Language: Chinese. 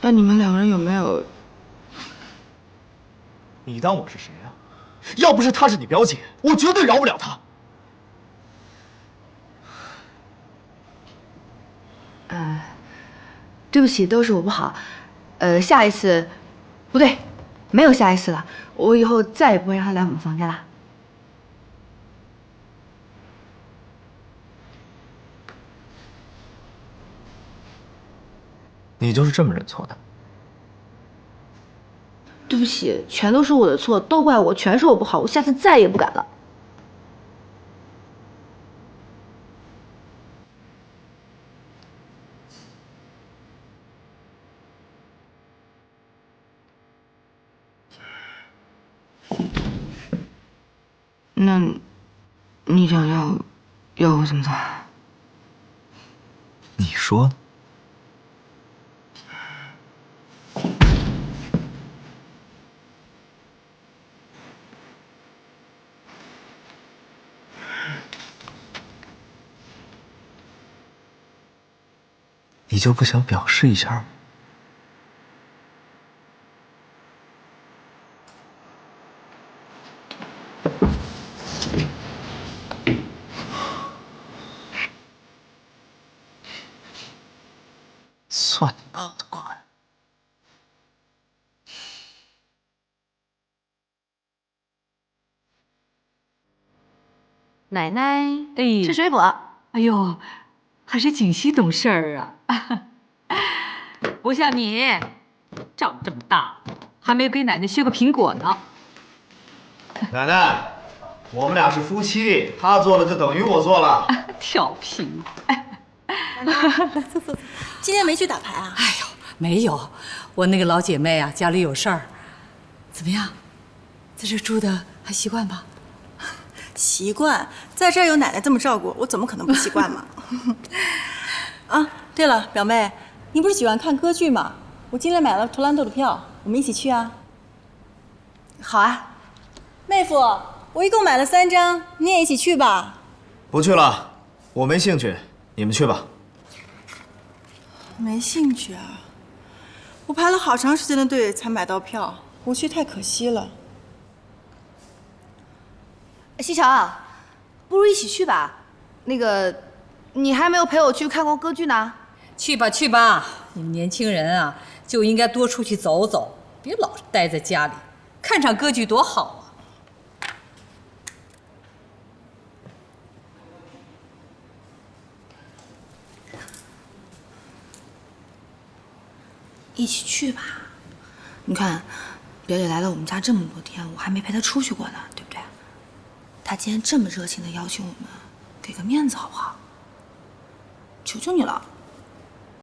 那你们两个人有没有？你当我是谁啊？要不是她是你表姐，我绝对饶不了她。对不起，都是我不好。下一次，不对，没有下一次了。我以后再也不会让他来我们房间了。你就是这么认错的？对不起，全都是我的错，都怪我，全是我不好，我下次再也不敢了。那，你想要我怎么做？你说呢？你就不想表示一下吗？算你脑子快。奶奶，哎，吃水果。哎呦，还是锦溪懂事儿啊，不像你，长这么大还没有给奶奶削个苹果呢。奶奶，我们俩是夫妻，他做了就等于我做了。调皮。坐。今天没去打牌啊？哎呦，没有，我那个老姐妹啊，家里有事儿。怎么样，在这住的还习惯吧？习惯，在这儿有奶奶这么照顾，我怎么可能不习惯嘛？啊，对了，表妹，你不是喜欢看歌剧吗？我今天买了图兰朵的票，我们一起去啊。好啊。妹夫，我一共买了3张，你也一起去吧。不去了，我没兴趣，你们去吧。没兴趣啊？我排了好长时间的队才买到票，不去太可惜了。西城，不如一起去吧。那个，你还没有陪我去看过歌剧呢。去吧去吧，你们年轻人啊，就应该多出去走走，别老是待在家里，看场歌剧多好啊！一起去吧。你看，表姐来了我们家这么多天，我还没陪她出去过呢，对不对？她今天这么热情的邀请我们，给个面子好不好？求求你了。